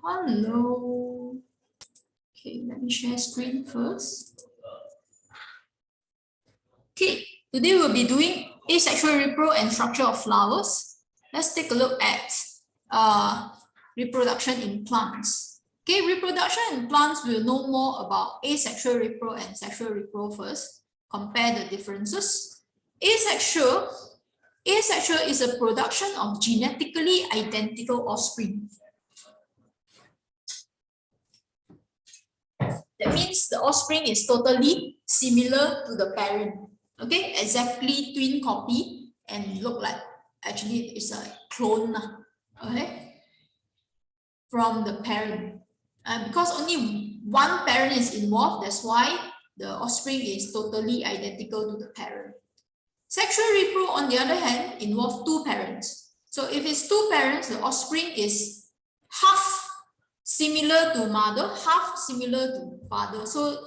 Hello. Okay, let me share screen first. Okay, today we'll be doing asexual repro and structure of flowers. Let's take a look at reproduction in plants. Okay, reproduction in plants, we'll know more about asexual repro and sexual repro first. Compare the differences. Asexual is a production of genetically identical offspring. That means the offspring is totally similar to the parent. Okay, exactly twin copy and look like actually it's a clone. Okay, from the parent. Because only one parent is involved, that's why the offspring is totally identical to the parent. Sexual repro, on the other hand, involves two parents. So if it's two parents, the offspring is half similar to mother, half similar to father. So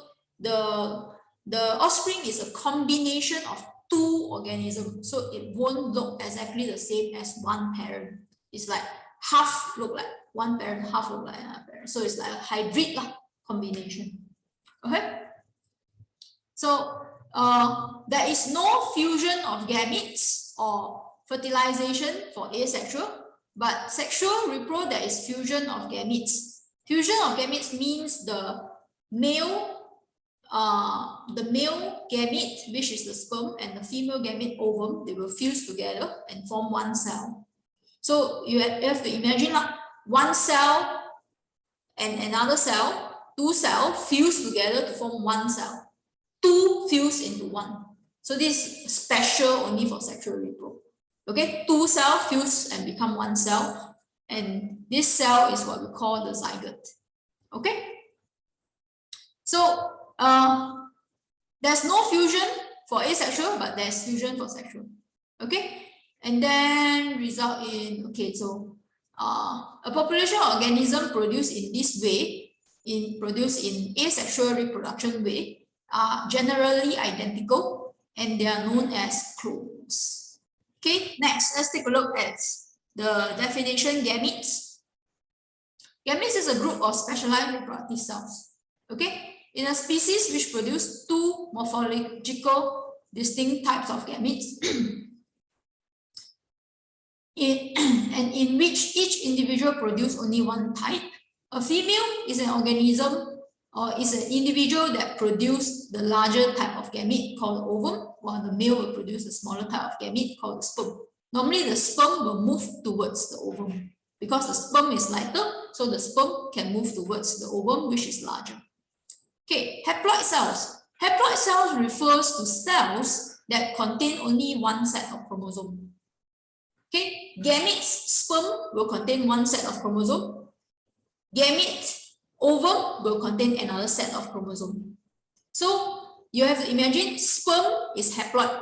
the offspring is a combination of two organisms. So it won't look exactly the same as one parent. It's like half look like one parent, half look like another parent. So it's like a hybrid combination. Okay. So there is no fusion of gametes or fertilization for asexual, but sexual repro there is fusion of gametes. Fusion of gametes means the male gamete, which is the sperm, and the female gamete ovum, they will fuse together and form one cell. So you have to imagine one cell and another cell, two cells fuse together to form one cell. Two fuse into one. So this is special only for sexual repro. Okay, two cells fuse and become one cell, and this cell is what we call the zygote. Okay, so there's no fusion for asexual, but there's fusion for sexual. Okay, and then result in a population of organism produced in this way, produced in asexual reproduction way, are generally identical and they are known as clones. Okay, next let's take a look at the definition gametes. Gametes is a group of specialized reproductive cells. Okay, in a species which produce two morphological distinct types of gametes, and in which each individual produces only one type. A female is an organism or is an individual that produces the larger type of gamete called ovum, while the male will produce a smaller type of gamete called sperm. Normally, the sperm will move towards the ovum because the sperm is lighter, so the sperm can move towards the ovum, which is larger. Okay, haploid cells. Haploid cells refers to cells that contain only one set of chromosomes. Okay, gametes, sperm will contain one set of chromosomes. Gamete, ovum will contain another set of chromosomes. So you have to imagine sperm is haploid,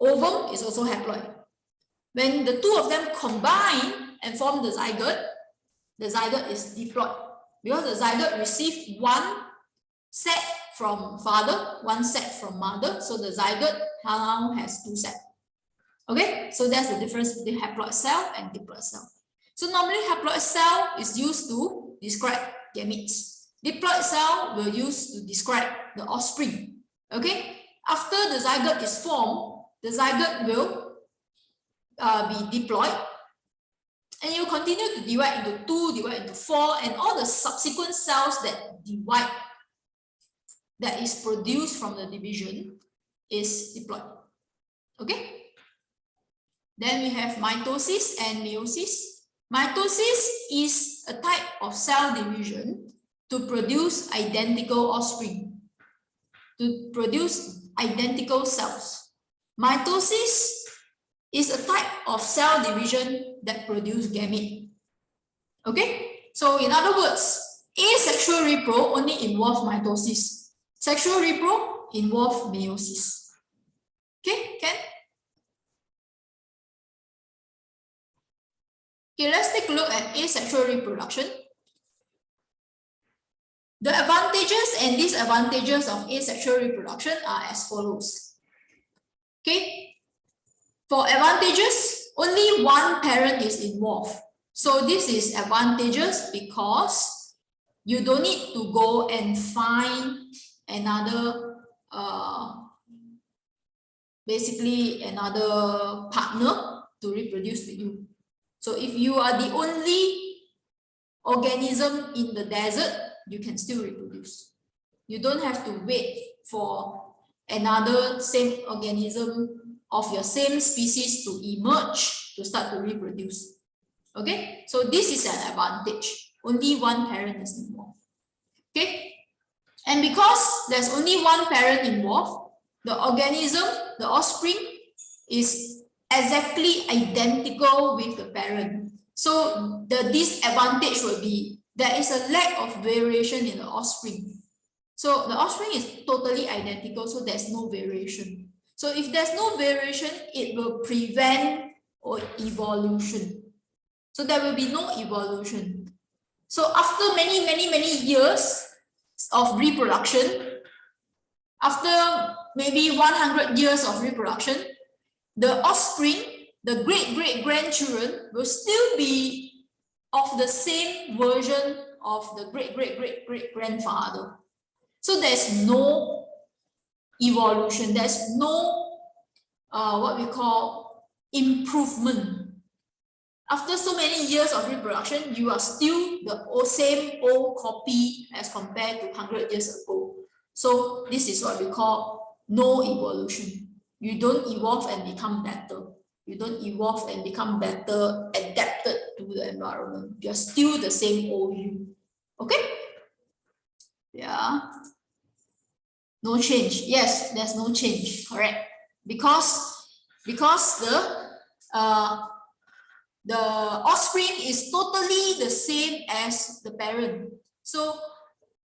ovum is also haploid. When the two of them combine and form the zygote is diploid because the zygote received one set from father, one set from mother. So the zygote now has two sets. Okay, so that's the difference between haploid cell and diploid cell. So normally haploid cell is used to describe gametes. Diploid cell will use to describe the offspring. Okay, after the zygote is formed, the zygote will be diploid, and you continue to divide into 2, divide into 4, and all the subsequent cells that divide, that is produced from the division, is diploid. Okay. Then we have mitosis and meiosis. Mitosis is a type of cell division to produce identical offspring, to produce identical cells. Mitosis is a type of cell division that produce gamete. Okay, so in other words, asexual repro only involves mitosis. Sexual repro involves meiosis. Okay, Ken? Okay, let's take a look at asexual reproduction. The advantages and disadvantages of asexual reproduction are as follows. Okay, for advantages, only one parent is involved. So this is advantageous because you don't need to go and find another, basically another partner to reproduce with you. So if you are the only organism in the desert, you can still reproduce. You don't have to wait for another same organism of your same species to emerge to start to reproduce. Okay, so this is an advantage. Only one parent is involved. Okay, and because there's only one parent involved, the organism, the offspring, is exactly identical with the parent. So the disadvantage will be there is a lack of variation in the offspring. So the offspring is totally identical, so there's no variation. So if there's no variation, it will prevent or evolution. So there will be no evolution. So after many years of reproduction, after maybe 100 years of reproduction, the offspring, the great-great-grandchildren will still be of the same version of the great-great-great-great-grandfather. So there's no evolution, there's no what we call improvement. After so many years of reproduction, you are still the same old copy as compared to 100 years ago. So this is what we call no evolution. You don't evolve and become better. You don't evolve and become better, adapted to the environment. You're still the same old you. Okay? Yeah. No change. Yes, there's no change. Correct. Because the offspring is totally the same as the parent. So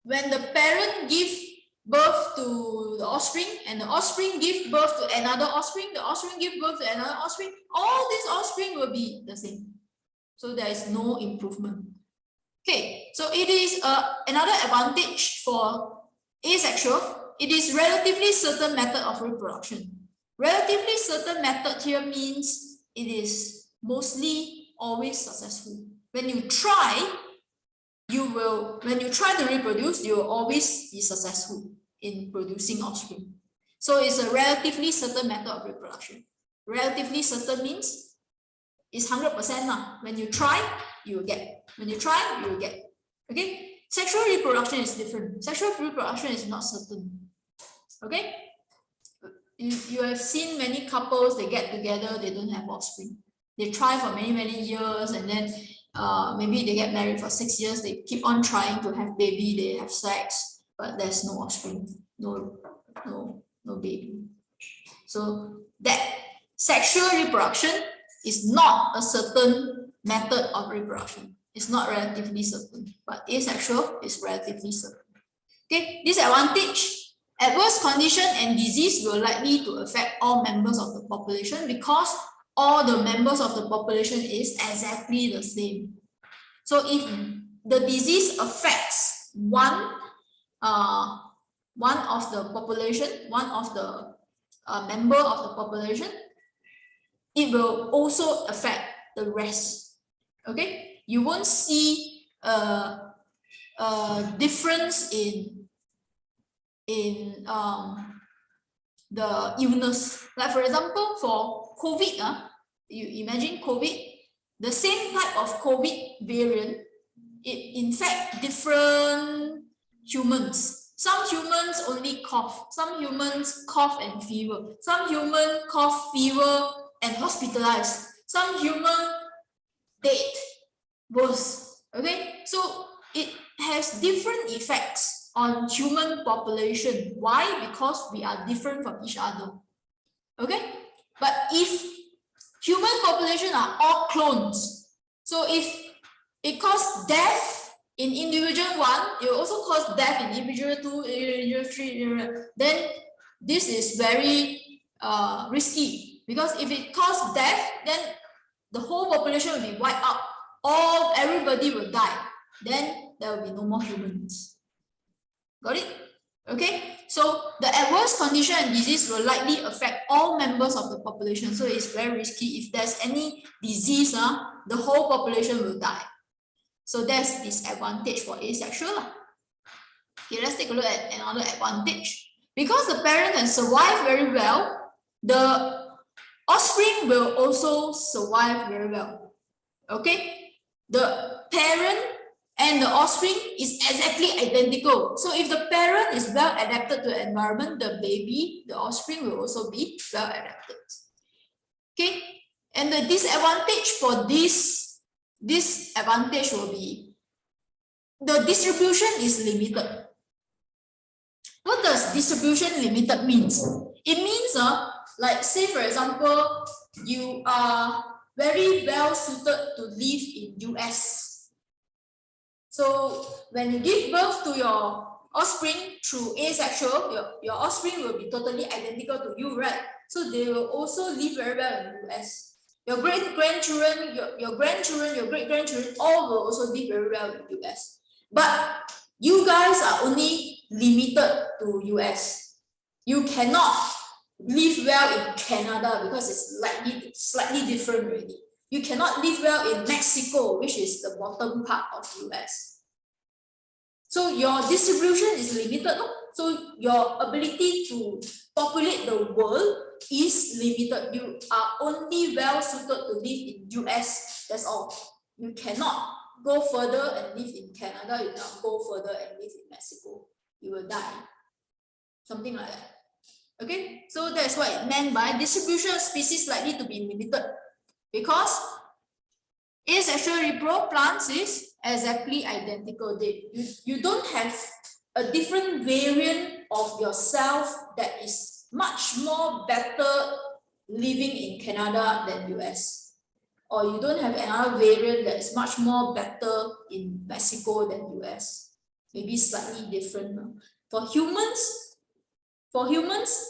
when the parent gives birth to the offspring and the offspring gives birth to another offspring, the offspring gives birth to another offspring, all these offspring will be the same. So there is no improvement. Okay, so it is another advantage for asexual. It is relatively certain method of reproduction. Relatively certain method here means it is mostly always successful. When you try to reproduce, you will always be successful in producing offspring. So it's a relatively certain method of reproduction. Relatively certain means it's 100%. When you try, you will get. When you try, you will get. Okay? Sexual reproduction is different. Sexual reproduction is not certain. Okay? You have seen many couples, they get together, they don't have offspring. They try for many years, and then maybe they get married for 6 years. They keep on trying to have baby. They have sex, but there's no offspring, no baby. So that sexual reproduction is not a certain method of reproduction. It's not relatively certain, but asexual is relatively certain. Okay, disadvantage. Adverse condition and disease will likely to affect all members of the population because all the members of the population is exactly the same. So if the disease affects one of the population, one of the member of the population, it will also affect the rest. Okay, you won't see a difference in the illness. Like for example, for COVID, you imagine COVID, the same type of COVID variant, it infects different humans. Some humans only cough, some humans cough and fever, some human cough, fever and hospitalized, some human dead, worse. Okay, so it has different effects on human population. Why? Because we are different from each other. Okay, but if human population are all clones, so if it causes death in individual 1, it will also cause death in individual 2, individual 3, then this is very risky, because if it causes death, then the whole population will be wiped out. Everybody will die. Then there will be no more humans. Got it? Okay, so the adverse condition and disease will likely affect all members of the population. So it's very risky. If there's any disease, the whole population will die. So that's disadvantage for asexual. Okay, let's take a look at another advantage. Because the parent can survive very well, the offspring will also survive very well. Okay, the parent and the offspring is exactly identical. So if the parent is well adapted to the environment, the baby, the offspring will also be well adapted. Okay, and the disadvantage for this advantage will be the distribution is limited. What does distribution limited means? It means like say for example, you are very well suited to live in US. So when you give birth to your offspring through asexual, your offspring will be totally identical to you, right? So they will also live very well in the US. Your grandchildren, your grandchildren, your great-grandchildren, all will also live very well in the US. But you guys are only limited to US. You cannot live well in Canada because it's slightly different already. You cannot live well in Mexico, which is the bottom part of US. So your distribution is limited. So your ability to populate the world is limited. You are only well suited to live in US. That's all. You cannot go further and live in Canada. You cannot go further and live in Mexico. You will die. Something like that. Okay, so that's what it meant by distribution of species likely to be limited, because asexual repro plants is exactly identical. You don't have a different variant of yourself that is much more better living in Canada than US, or you don't have another variant that is much more better in Mexico than US. Maybe slightly different. For humans,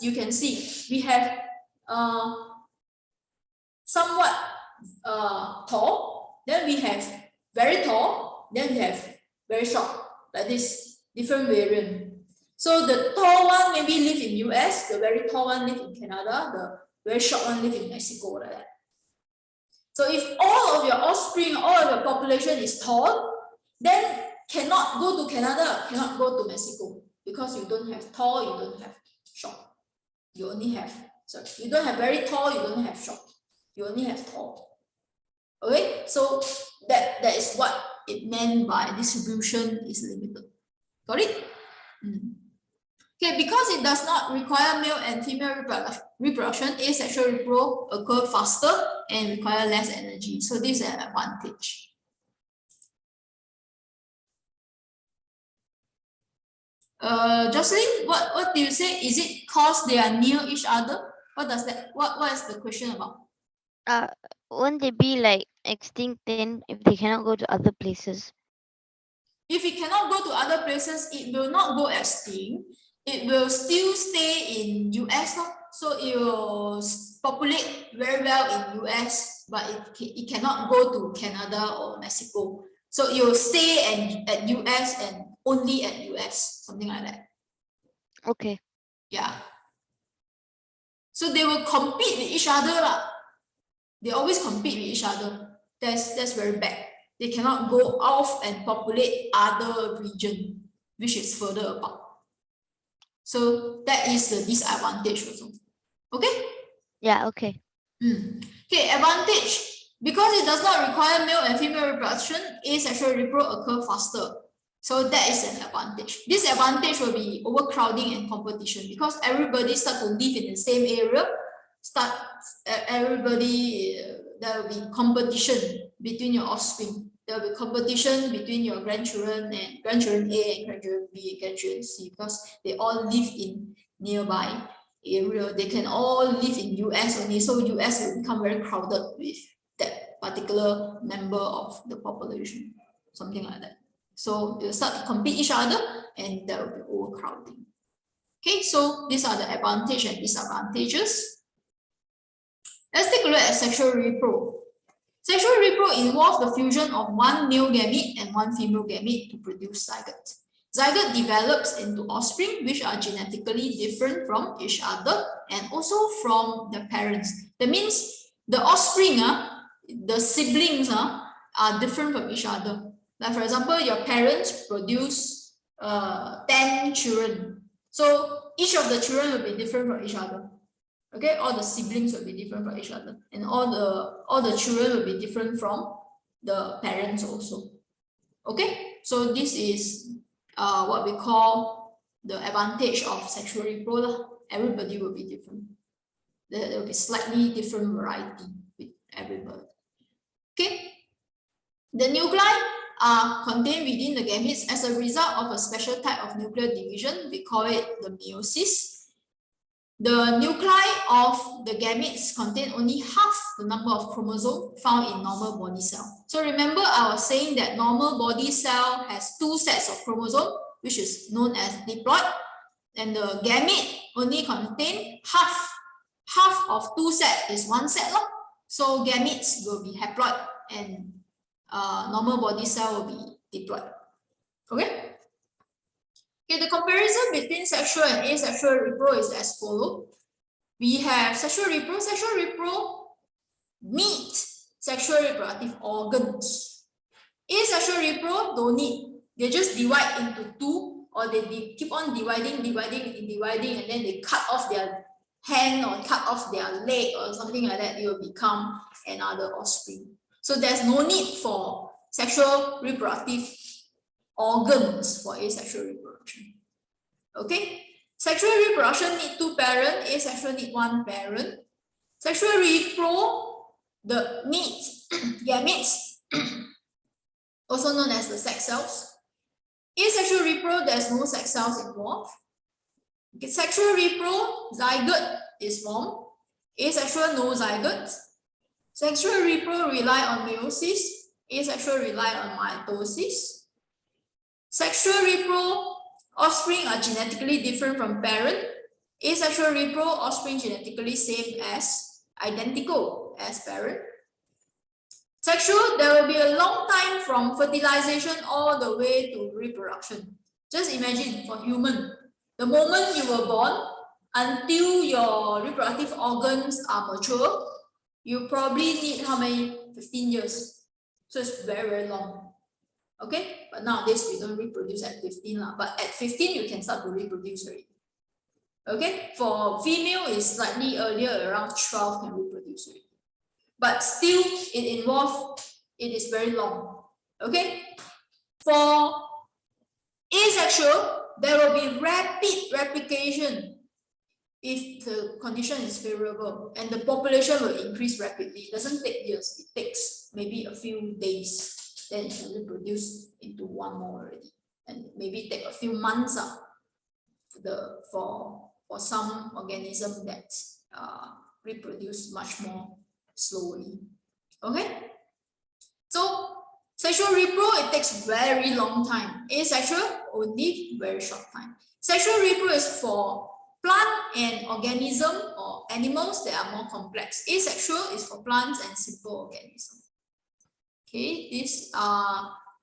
you can see we have somewhat tall, then we have very tall, then we have very short, like this, different variant. So the tall one maybe live in US, the very tall one live in Canada, the very short one live in Mexico, like that. So if all of your offspring, all of your population is tall, then cannot go to Canada, cannot go to Mexico, because you don't have tall, you don't have short. You only have, sorry, you don't have very tall, you don't have short. You only have tall. Okay, so that is what it meant by distribution is limited. Got it? Okay, because it does not require male and female reproduction, asexual repro occur faster and require less energy. So this is an advantage. Jocelyn, what do you say? Is it because they are near each other? What does that? What is the question about? Won't they be like extinct then if they cannot go to other places? If it cannot go to other places, it will not go extinct. It will still stay in US, so it will populate very well in US, but it cannot go to Canada or Mexico. So it will stay at US and only at US, something like that. Okay. Yeah. So they will compete with each other. They always compete with each other. That's very bad. They cannot go off and populate other region, which is further apart. So that is the disadvantage also. Okay? Yeah, okay. Okay, advantage. Because it does not require male and female reproduction, asexual repro occur faster. So that is an advantage. Disadvantage will be overcrowding and competition, because everybody start to live in the same area. There will be competition between your offspring. There will be competition between your grandchildren and grandchildren A and grandchildren B and grandchildren C, because they all live in nearby area. They can all live in US only, so US will become very crowded with that particular member of the population, something like that. So they'll start to compete each other and there will be overcrowding. Okay, so these are the advantages and disadvantages. Let's take a look at sexual repro. Sexual repro involves the fusion of one male gamete and one female gamete to produce zygote. Zygote develops into offspring which are genetically different from each other and also from the parents. That means the offspring the siblings are different from each other. Like for example, your parents produce 10 children. So each of the children will be different from each other. Okay, all the siblings will be different from each other, and all the children will be different from the parents also. Okay, so this is what we call the advantage of sexual repro. Everybody will be different. There will be slightly different variety with everybody. Okay, the nuclei are contained within the gametes as a result of a special type of nuclear division. We call it the meiosis. The nuclei of the gametes contain only half the number of chromosomes found in normal body cell. So remember, I was saying that normal body cell has 2 sets of chromosomes, which is known as diploid, and the gamete only contain half of 2 sets is 1 set. So gametes will be haploid and normal body cell will be diploid. Okay? Okay, the comparison between sexual and asexual repro is as follows. We have sexual repro. Sexual repro need sexual reproductive organs. Asexual repro don't need. They just divide into 2, or they keep on dividing, and then they cut off their hand or cut off their leg or something like that. They will become another offspring. So there's no need for sexual reproductive organs for asexual reproduction. Okay, sexual reproduction need 2 parents, asexual need 1 parent. Sexual repro, the needs gametes, also known as the sex cells. Asexual repro, there's no sex cells involved. Okay, sexual repro, zygote is formed. Asexual, no zygote. Sexual repro rely on meiosis. Asexual rely on mitosis. Sexual repro offspring are genetically different from parent. Asexual repro offspring genetically same as identical as parent. Sexual, there will be a long time from fertilization all the way to reproduction. Just imagine for human, the moment you were born until your reproductive organs are mature, you probably need how many? 15 years. So it's very, very long. Okay, but nowadays we don't reproduce at 15, but at 15 you can start to reproduce already. Okay, for female it's slightly earlier, around 12 can reproduce already. But still it is very long. Okay, for asexual, there will be rapid replication if the condition is favorable, and the population will increase rapidly. It doesn't take years, it takes maybe a few days. Then it can reproduce into 1 more already, and maybe take a few months for some organism that reproduce much more slowly. Okay, so sexual repro, it takes very long time. Asexual, only very short time. Sexual repro is for plant and organism or animals that are more complex. Asexual is for plants and simple organisms. Okay,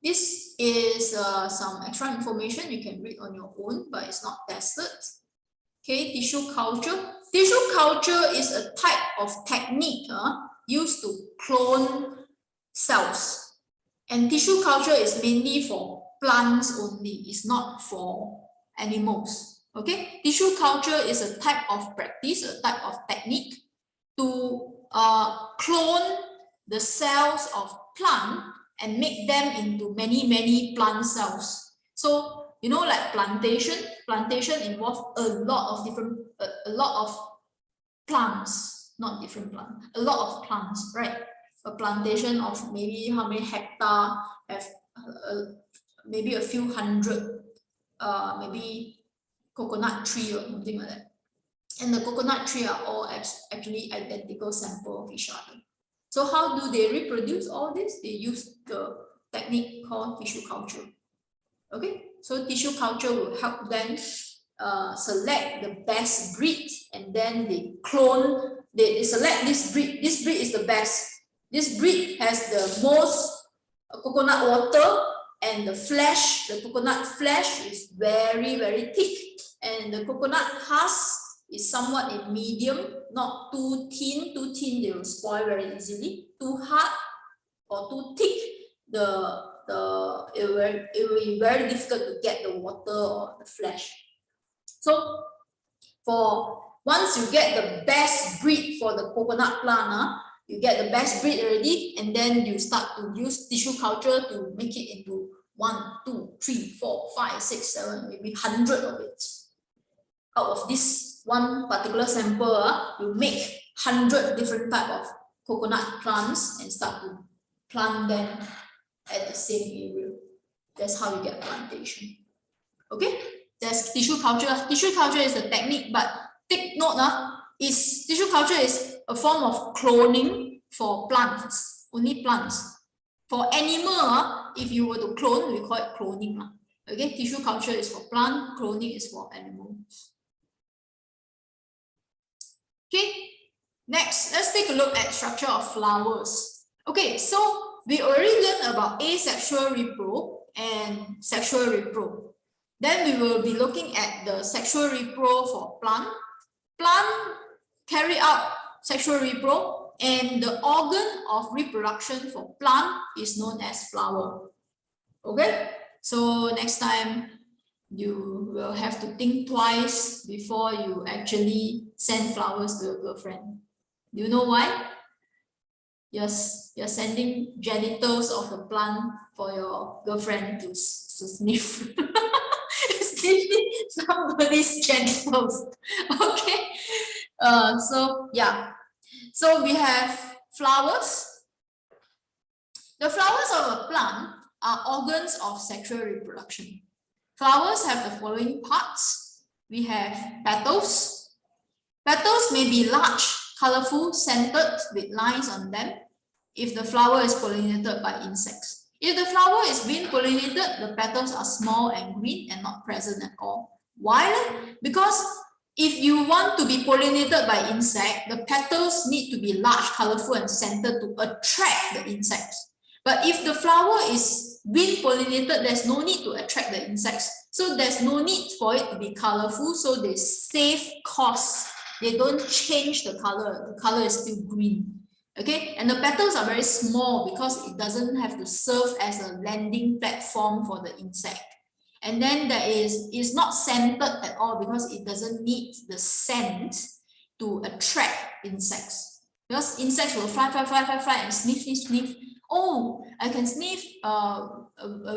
this is some extra information you can read on your own, but it's not tested. Okay, tissue culture. Tissue culture is a type of technique used to clone cells. And tissue culture is mainly for plants only. It's not for animals. Okay, tissue culture is a type of practice, a type of technique to clone the cells of plant and make them into many plant cells. So you know, like plantation involves a lot of plants, not different plants, a lot of plants, right? A plantation of maybe how many hectares have maybe a few hundred maybe coconut tree or something like that, and the coconut tree are all actually identical sample of each other. So how do they reproduce all this? They use the technique called tissue culture. Okay, so tissue culture will help them select the best breed, and then they clone, they select this breed. This breed is the best. This breed has the most coconut water, and the flesh, the coconut flesh is very thick, and the coconut husk is somewhat in medium, not too thin. Too thin, they will spoil very easily. too hard or too thick, it will be very difficult to get the water or the flesh. So once you get the best breed for the coconut plant, you get the best breed already, and then you start to use tissue culture to make it into 1, 2, 3, 4, 5, 6, 7, maybe 100 of it. Out of this one particular sample, you make 100 different type of coconut plants and start to plant them at the same area. That's how you get plantation. Okay, that's tissue culture. Tissue culture is the technique, but take note, tissue culture is a form of cloning for plants, only plants. For animal, if you were to clone, we call it cloning. Okay, tissue culture is for plant, cloning is for animals. Okay, next, let's take a look at structure of flowers. Okay, so we already learned about asexual repro and sexual repro. Then we will be looking at the sexual repro for plant. Plant carry out sexual repro, and the organ of reproduction for plant is known as flower. Okay, so next time you will have to think twice before you actually send flowers to your girlfriend. Do you know why? Yes, you're sending genitals of the plant for your girlfriend to sniff. Sniffing somebody's genitals. Okay. So yeah. So we have flowers. The flowers of a plant are organs of sexual reproduction. Flowers have the following parts. We have petals. Petals may be large, colorful, centered with lines on them if the flower is pollinated by insects. If the flower is being pollinated, the petals are small and green and not present at all. Why? Because if you want to be pollinated by insect, the petals need to be large, colorful, and centered to attract the insects. But if the flower is being pollinated, there's no need to attract the insects. So there's no need for it to be colorful, so they save costs. They don't change the color. The color is still green. Okay, and the petals are very small because it doesn't have to serve as a landing platform for the insect. And then it's not scented at all because it doesn't need the scent to attract insects. Because insects will fly and sniff. Oh, I can sniff a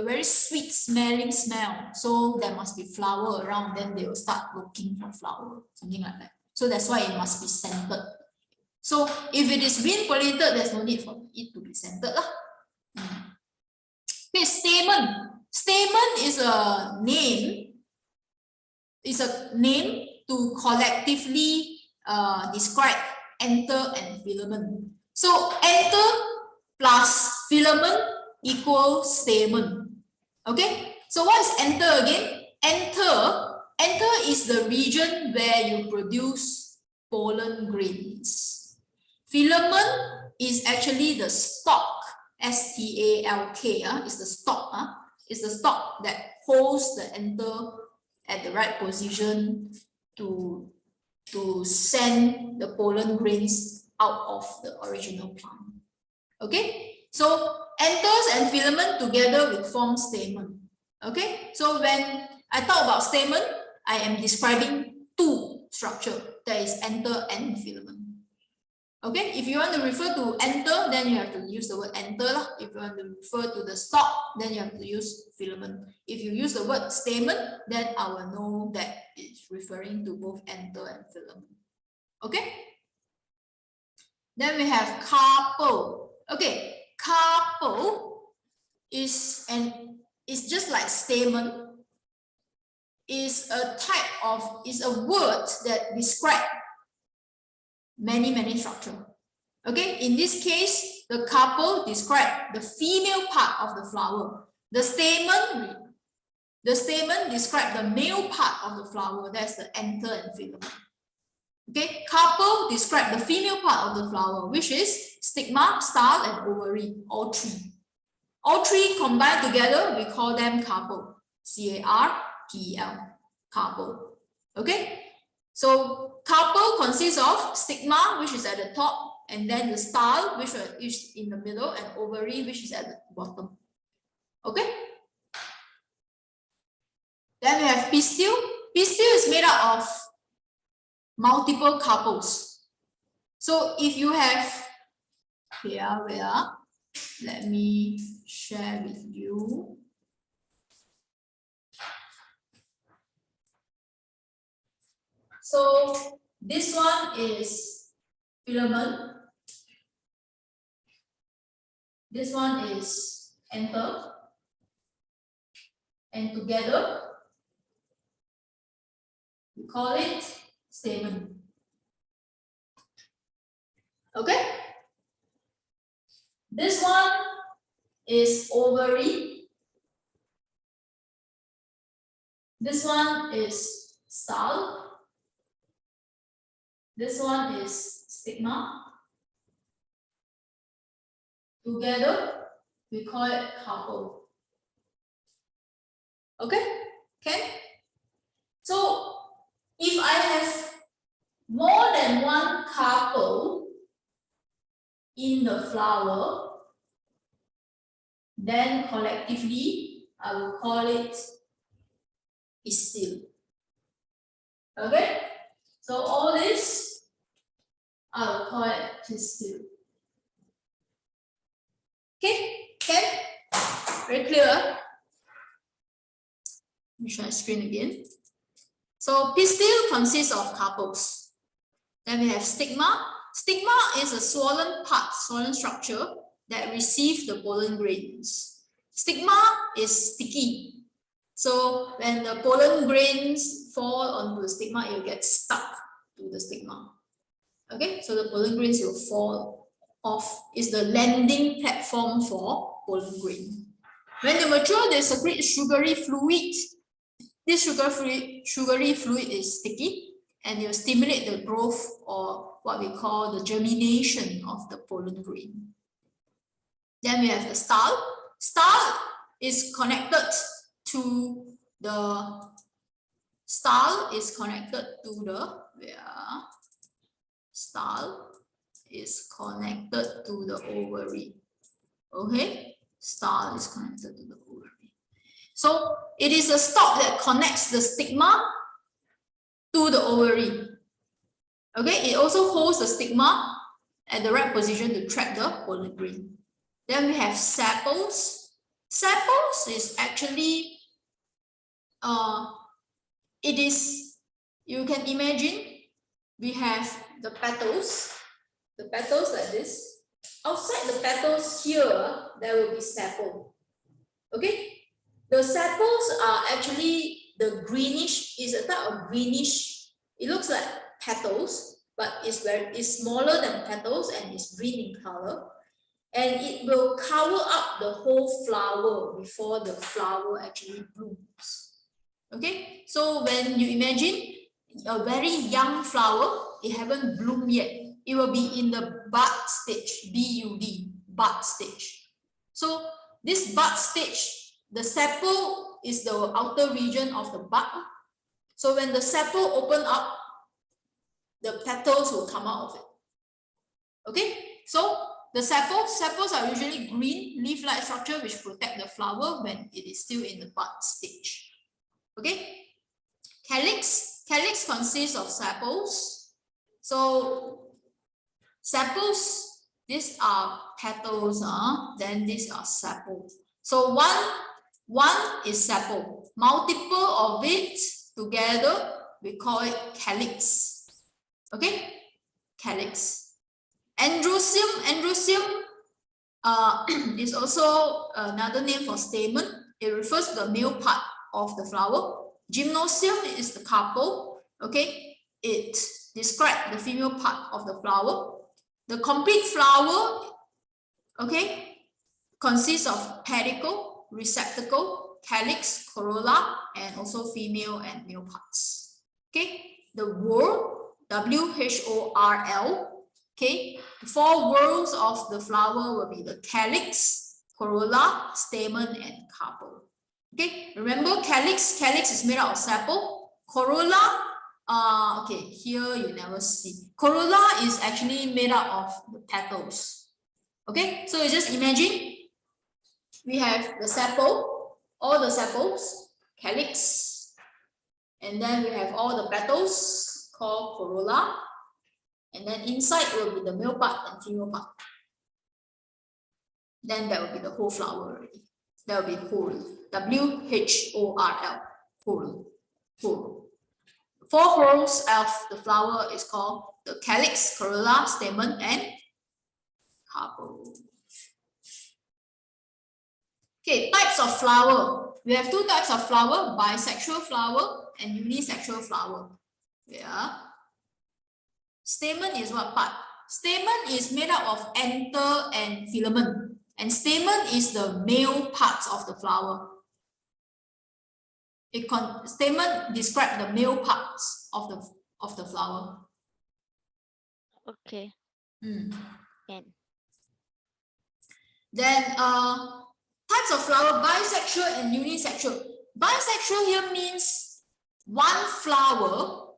very sweet smelling smell. So there must be flower around. Then they will start looking for flower, something like that. So that's why it must be scented. So if it is being pollinated, there's no need for it to be scented. Okay, stamen. Stamen is a name. It's a name to collectively describe anther and filament. So anther plus filament equals stamen. Okay, so what is anther again? Anther is the region where you produce pollen grains. Filament is actually the stalk, S-T-A-L-K, is the stalk. It's the stalk that holds the anther at the right position to send the pollen grains out of the original plant. Okay, so anthers and filament together will form stamen. Okay, so when I talk about stamen, I am describing two structures, that is anther and filament. Okay, if you want to refer to anther, then you have to use the word anther. If you want to refer to the stalk, then you have to use filament. If you use the word stamen, then I will know that it's referring to both anther and filament. Okay. Then we have carpel. Okay, carpel is just like stamen. Is a word that describes many structure. Okay, in this case, the carpel describes the female part of the flower. The stamen describes the male part of the flower. That's the anther and filament. Okay, carpel describes the female part of the flower, which is stigma, style, and ovary. All three. All three combined together, we call them carpel. C-A-R-P-E-L. Carpel. Okay. So carpel consists of stigma, which is at the top, and then the style, which is in the middle, and ovary, which is at the bottom. Okay. Then we have pistil. Pistil is made up of multiple carpels. So if you have here, let me share with you. So this one is filament. This one is anther. And together, we call it stamen. Okay? This one is ovary. This one is style. This one is stigma. Together, we call it carpel. Okay? Okay? So, if I have more than one carpel in the flower, then collectively, I will call it pistil. Okay? So, all this, I will call it pistil. Okay? Okay? Very clear? Let me share screen again. So pistil consists of carpels. Then we have stigma. Stigma is a swollen structure that receives the pollen grains. Stigma is sticky. So when the pollen grains fall onto the stigma, it will get stuck to the stigma. Okay, so the pollen grains will fall off. It's the landing platform for pollen grain. When they mature, they secrete sugary fluid. This sugary fluid is sticky and it will stimulate the growth, or what we call the germination of the pollen grain. Then we have the style. Style is connected to the style is connected to the style is connected to the ovary. Okay, style is connected to the ovary. So it is a stalk that connects the stigma to the ovary. Okay, it also holds the stigma at the right position to trap the pollen grain. Then we have sepals. Sepals is actually, it is, you can imagine, we have the petals like this. Outside the petals here, there will be sepal. Okay. The sepals are actually the greenish, is a type of greenish, it looks like petals, but it's smaller than petals and it's green in color. And it will cover up the whole flower before the flower actually blooms. Okay, so when you imagine a very young flower, it haven't bloomed yet. It will be in the bud stage, B-U-D, bud stage. So this bud stage, the sepal is the outer region of the bud. So when the sepal open up, the petals will come out of it. Okay, so the sepals are usually green leaf-like structure which protect the flower when it is still in the bud stage. Okay, calyx consists of sepals. So sepals, these are petals, then these are sepals. So one is sepal. Multiple of it together, we call it calyx. Okay, calyx. Androecium is also another name for stamen. It refers to the male part of the flower. Gymnosium is the carpel. Okay, it describes the female part of the flower. The complete flower, okay, consists of pedicle, receptacle, calyx, corolla, and also female and male parts. Okay, the whorl, W-H-O-R-L. Okay, the four whorls of the flower will be the calyx, corolla, stamen, and carpel. Okay, remember calyx is made out of sepal. Corolla Okay, here you never see. Corolla is actually made up of the petals. Okay, so you just imagine we have the sepal, all the sepals, calyx, and then we have all the petals called corolla, and then inside will be the male part and female part. Then that will be the whole flower already. That will be whole. WHORL. Whole. Whole. 4 wholes of the flower is called the calyx, corolla, stamen, and carpel. Okay, types of flower. We have 2 types of flower, bisexual flower and unisexual flower. Yeah. Stamen is what part? Stamen is made up of anther and filament. And stamen is the male parts of the flower. Stamen describe the male parts of the flower. Okay. Can. Then types of flower, bisexual and unisexual. Bisexual here means one flower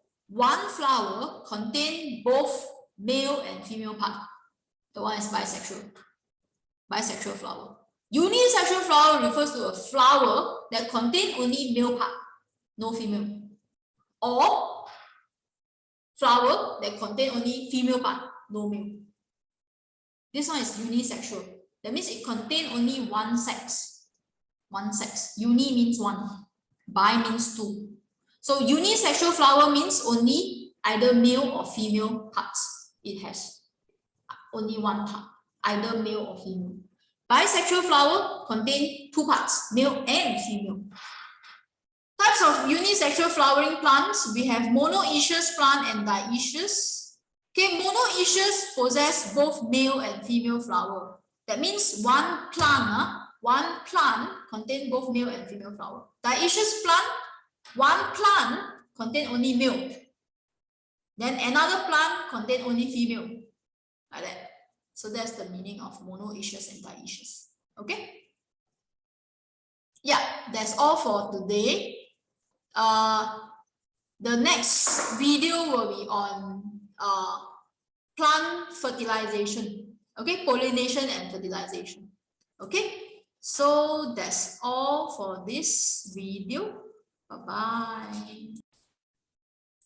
contain both male and female part. The one is bisexual. Bisexual flower. Unisexual flower refers to a flower that contain only male part, no female. Or flower that contain only female part, no male. This one is unisexual. That means it contains only one sex. One sex. Uni means one. Bi means 2. So unisexual flower means only either male or female parts. It has only one part, either male or female. Bisexual flower contain 2 parts, male and female. Types of unisexual flowering plants, we have monoecious plant and dioecious. Okay, monoecious possess both male and female flower. That means one plant contain both male and female flower. Dioecious plant, one plant contain only male. Then another plant contain only female. Like that. So that's the meaning of monoecious and dioecious. Okay? Yeah, that's all for today. The next video will be on plant fertilization. Okay, pollination and fertilization. Okay, so that's all for this video. Bye-bye.